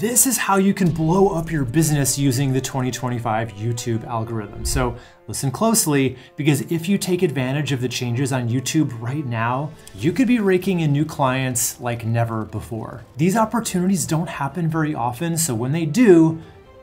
This is how you can blow up your business using the 2025 YouTube algorithm. So listen closely, because if you take advantage of the changes on YouTube right now, you could be raking in new clients like never before. These opportunities don't happen very often, so when they do,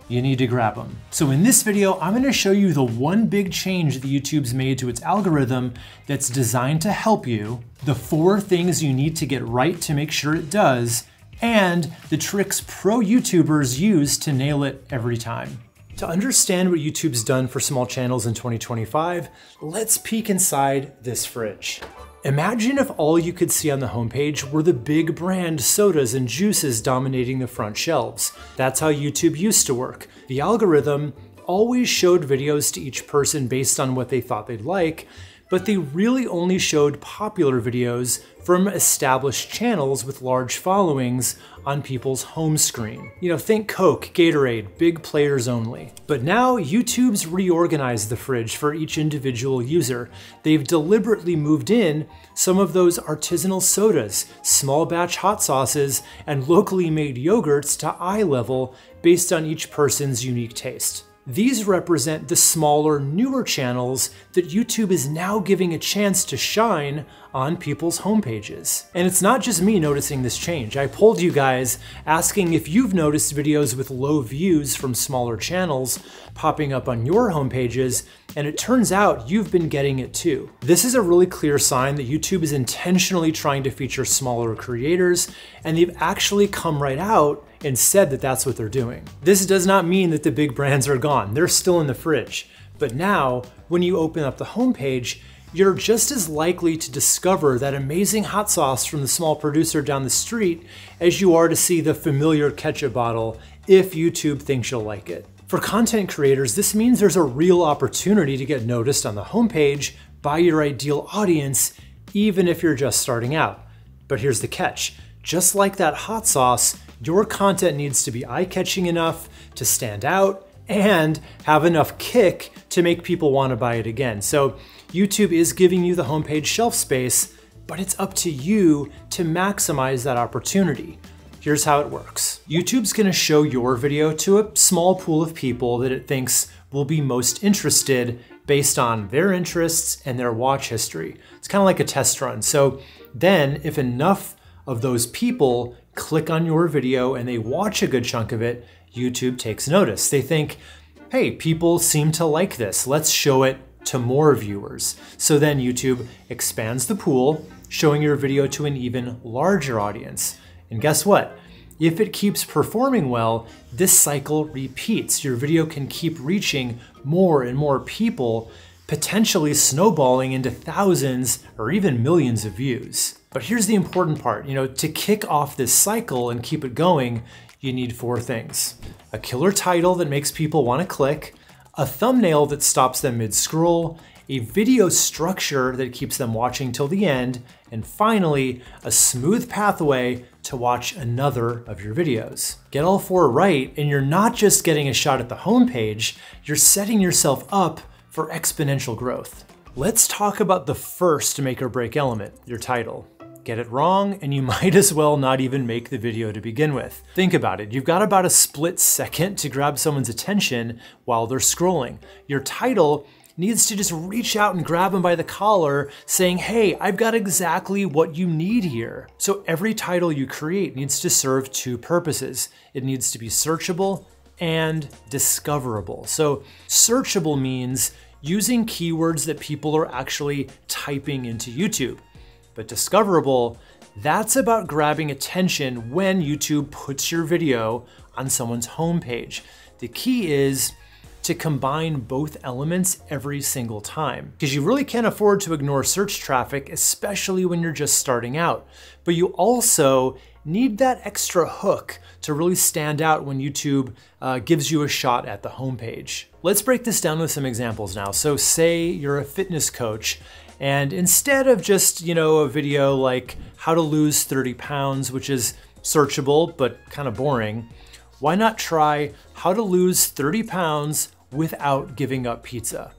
you need to grab them. So in this video, I'm gonna show you the one big change that YouTube's made to its algorithm that's designed to help you, the 4 things you need to get right to make sure it does, and the tricks pro YouTubers use to nail it every time. To understand what YouTube's done for small channels in 2025, let's peek inside this fridge. Imagine if all you could see on the homepage were the big brand sodas and juices dominating the front shelves. That's how YouTube used to work. The algorithm always showed videos to each person based on what they thought they'd like, but they really only showed popular videos from established channels with large followings on people's home screen. You know, think Coke, Gatorade, big players only. But now YouTube's reorganized the fridge for each individual user. They've deliberately moved in some of those artisanal sodas, small batch hot sauces, and locally made yogurts to eye level based on each person's unique taste. These represent the smaller, newer channels that YouTube is now giving a chance to shine on people's homepages. And it's not just me noticing this change. I polled you guys asking if you've noticed videos with low views from smaller channels popping up on your homepages, and it turns out you've been getting it too. This is a really clear sign that YouTube is intentionally trying to feature smaller creators, and they've actually come right out and said that that's what they're doing. This does not mean that the big brands are gone. They're still in the fridge. But now, when you open up the homepage, you're just as likely to discover that amazing hot sauce from the small producer down the street as you are to see the familiar ketchup bottle if YouTube thinks you'll like it. For content creators, this means there's a real opportunity to get noticed on the homepage by your ideal audience, even if you're just starting out. But here's the catch. Just like that hot sauce, your content needs to be eye-catching enough to stand out and have enough kick to make people want to buy it again. So YouTube is giving you the homepage shelf space, but it's up to you to maximize that opportunity. Here's how it works. YouTube's gonna show your video to a small pool of people that it thinks will be most interested based on their interests and their watch history. It's kind of like a test run. So then if enough of those people click on your video and they watch a good chunk of it, YouTube takes notice. They think, hey, people seem to like this. Let's show it to more viewers. So then YouTube expands the pool, showing your video to an even larger audience. And guess what? If it keeps performing well, this cycle repeats. Your video can keep reaching more and more people, potentially snowballing into thousands or even millions of views. But here's the important part. To kick off this cycle and keep it going, you need 4 things. A killer title that makes people want to click, a thumbnail that stops them mid-scroll, a video structure that keeps them watching till the end, and finally, a smooth pathway to watch another of your videos. Get all 4 right, and you're not just getting a shot at the homepage, you're setting yourself up for exponential growth. Let's talk about the first make or break element, your title. Get it wrong, and you might as well not even make the video to begin with. Think about it. You've got about a split second to grab someone's attention while they're scrolling. Your title needs to just reach out and grab them by the collar, saying, hey, I've got exactly what you need here. So every title you create needs to serve 2 purposes. It needs to be searchable and discoverable. So searchable means using keywords that people are actually typing into YouTube. But discoverable, that's about grabbing attention when YouTube puts your video on someone's homepage. The key is to combine both elements every single time, because you really can't afford to ignore search traffic, especially when you're just starting out. But you also need that extra hook to really stand out when YouTube gives you a shot at the homepage. Let's break this down with some examples now. So say you're a fitness coach, and instead of just, a video like how to lose 30 pounds, which is searchable but kind of boring, why not try how to lose 30 pounds without giving up pizza?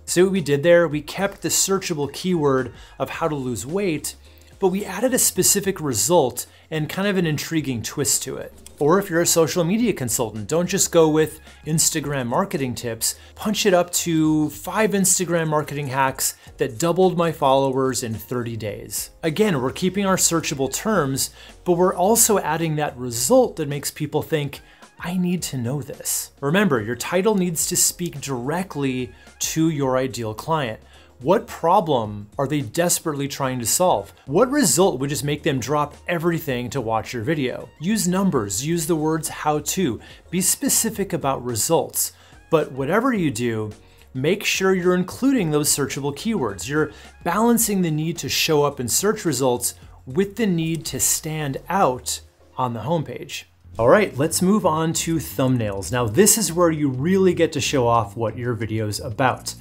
So what we did there, we kept the searchable keyword of how to lose weight, but we added a specific result and kind of an intriguing twist to it. Or if you're a social media consultant, don't just go with Instagram marketing tips, punch it up to 5 Instagram marketing hacks that doubled my followers in 30 days. Again, we're keeping our searchable terms, but we're also adding that result that makes people think, I need to know this. Remember, your title needs to speak directly to your ideal client. What problem are they desperately trying to solve? What result would just make them drop everything to watch your video? Use numbers, use the words how to, be specific about results. But whatever you do, make sure you're including those searchable keywords. You're balancing the need to show up in search results with the need to stand out on the homepage. All right, let's move on to thumbnails. Now, this is where you really get to show off what your video's about.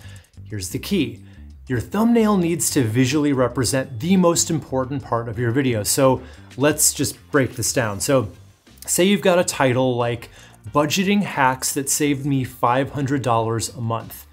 Here's the key. Your thumbnail needs to visually represent the most important part of your video. So let's just break this down. So say you've got a title like Budgeting Hacks That Saved Me $500 a Month.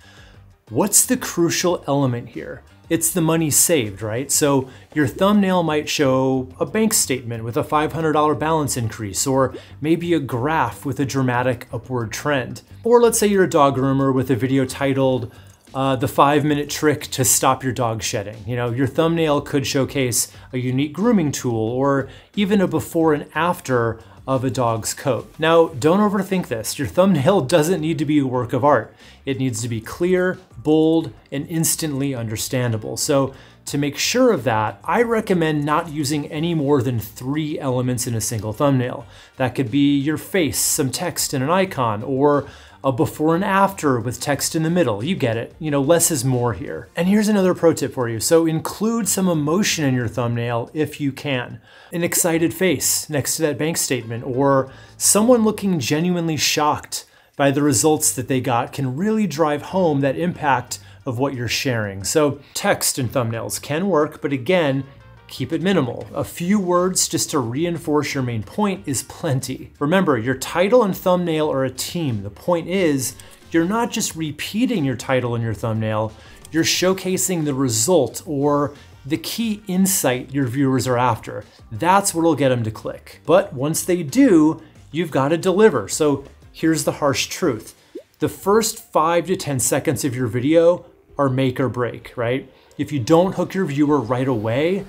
What's the crucial element here? It's the money saved, right? So your thumbnail might show a bank statement with a $500 balance increase, or maybe a graph with a dramatic upward trend. Or let's say you're a dog groomer with a video titled the 5-minute trick to stop your dog shedding. You know, your thumbnail could showcase a unique grooming tool or even a before and after of a dog's coat. Now, don't overthink this. Your thumbnail doesn't need to be a work of art. It needs to be clear, bold, and instantly understandable. So to make sure of that, I recommend not using any more than 3 elements in a single thumbnail. That could be your face, some text, and an icon, or a before and after with text in the middle. You get it. You know, less is more here. And here's another pro tip for you. So include some emotion in your thumbnail if you can. An excited face next to that bank statement, or someone looking genuinely shocked by the results that they got can really drive home that impact of what you're sharing. So text and thumbnails can work, but again, keep it minimal. A few words just to reinforce your main point is plenty. Remember, your title and thumbnail are a team. The point is, you're not just repeating your title and your thumbnail, you're showcasing the result or the key insight your viewers are after. That's what'll get them to click. But once they do, you've got to deliver. So here's the harsh truth. The first 5 to 10 seconds of your video are make or break, right? If you don't hook your viewer right away,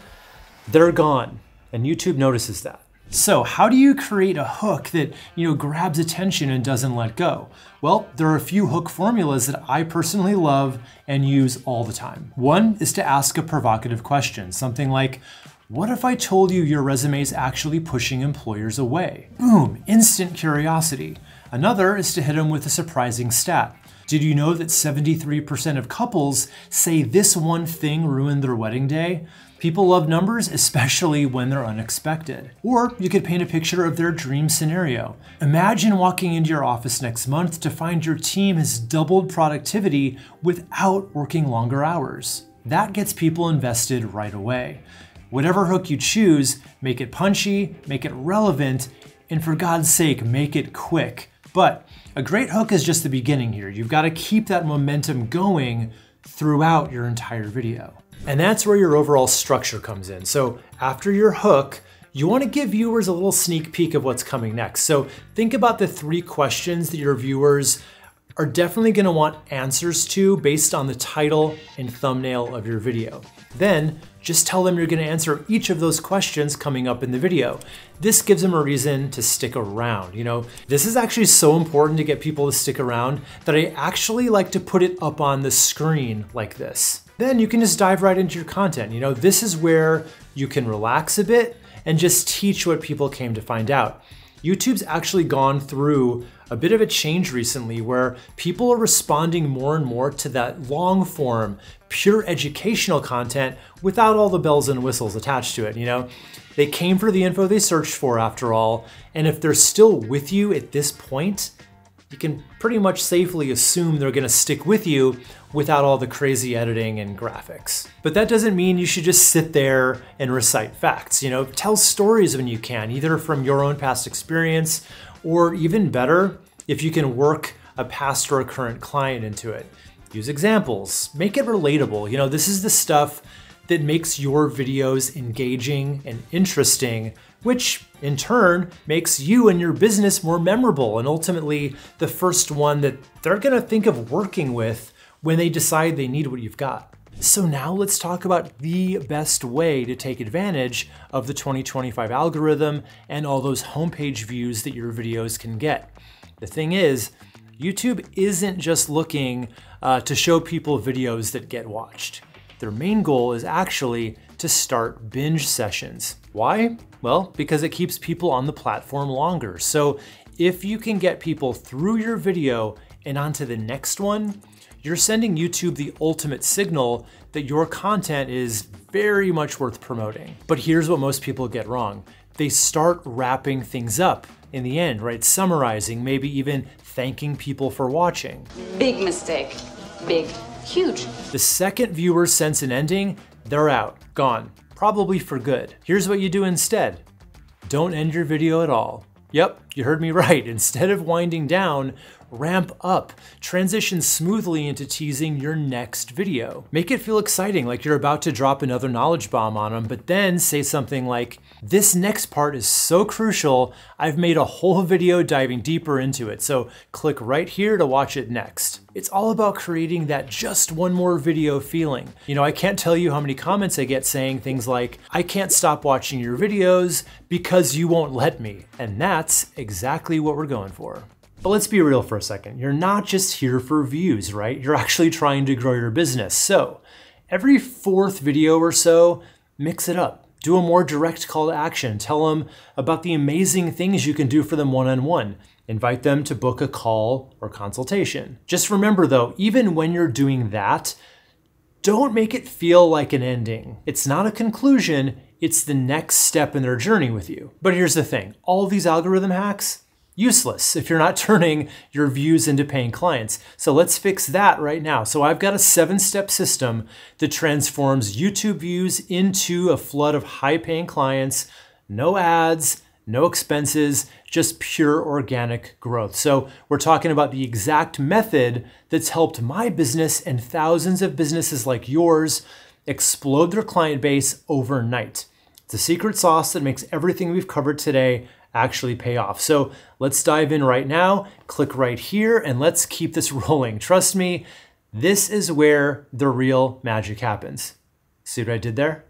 they're gone, and YouTube notices that. So how do you create a hook that, grabs attention and doesn't let go? Well, there are a few hook formulas that I personally love and use all the time. One is to ask a provocative question, something like, what if I told you your resume is actually pushing employers away? Boom, instant curiosity. Another is to hit them with a surprising stat. Did you know that 73% of couples say this one thing ruined their wedding day? People love numbers, especially when they're unexpected. Or you could paint a picture of their dream scenario. Imagine walking into your office next month to find your team has doubled productivity without working longer hours. That gets people invested right away. Whatever hook you choose, make it punchy, make it relevant, and for God's sake, make it quick. But a great hook is just the beginning here. You've got to keep that momentum going throughout your entire video. And that's where your overall structure comes in. So after your hook, you want to give viewers a little sneak peek of what's coming next. So think about the 3 questions that your viewers are definitely going to want answers to based on the title and thumbnail of your video. Then just tell them you're going to answer each of those questions coming up in the video. This gives them a reason to stick around. This is actually so important to get people to stick around that I actually like to put it up on the screen like this. Then you can just dive right into your content. This is where you can relax a bit and just teach what people came to find out. YouTube's actually gone through a bit of a change recently where people are responding more and more to that long form, pure educational content without all the bells and whistles attached to it. They came for the info they searched for after all, and if they're still with you at this point, you can pretty much safely assume they're gonna stick with you without all the crazy editing and graphics. But that doesn't mean you should just sit there and recite facts. Tell stories when you can, either from your own past experience, or even better, if you can work a past or a current client into it. Use examples, make it relatable. This is the stuff that makes your videos engaging and interesting which in turn makes you and your business more memorable and ultimately the first one that they're gonna think of working with when they decide they need what you've got. So now let's talk about the best way to take advantage of the 2025 algorithm and all those homepage views that your videos can get. The thing is, YouTube isn't just looking to show people videos that get watched. Their main goal is actually to start binge sessions. Why? Well, because it keeps people on the platform longer. So if you can get people through your video and onto the next one, you're sending YouTube the ultimate signal that your content is very much worth promoting. But here's what most people get wrong. They start wrapping things up in the end, right? Summarizing, maybe even thanking people for watching. Big mistake. Big, huge. The second viewers sense an ending, they're out, gone, probably for good. Here's what you do instead. Don't end your video at all. Yep, you heard me right. Instead of winding down, ramp up. Transition smoothly into teasing your next video. Make it feel exciting, like you're about to drop another knowledge bomb on them, but then say something like, this next part is so crucial, I've made a whole video diving deeper into it, so click right here to watch it next. It's all about creating that just one more video feeling. You know, I can't tell you how many comments I get saying things like, I can't stop watching your videos because you won't let me. And that's exactly what we're going for. But let's be real for a second. You're not just here for views, right? You're actually trying to grow your business. So every fourth video or so, mix it up. Do a more direct call to action. Tell them about the amazing things you can do for them one-on-one. Invite them to book a call or consultation. Just remember though, even when you're doing that, don't make it feel like an ending. It's not a conclusion, it's the next step in their journey with you. But here's the thing, all these algorithm hacks, useless if you're not turning your views into paying clients. So let's fix that right now. So I've got a 7-step system that transforms YouTube views into a flood of high-paying clients, no ads, no expenses, just pure organic growth. So we're talking about the exact method that's helped my business and thousands of businesses like yours explode their client base overnight. It's a secret sauce that makes everything we've covered today actually pay off. So let's dive in right now, click right here, and let's keep this rolling. Trust me, this is where the real magic happens. See what I did there?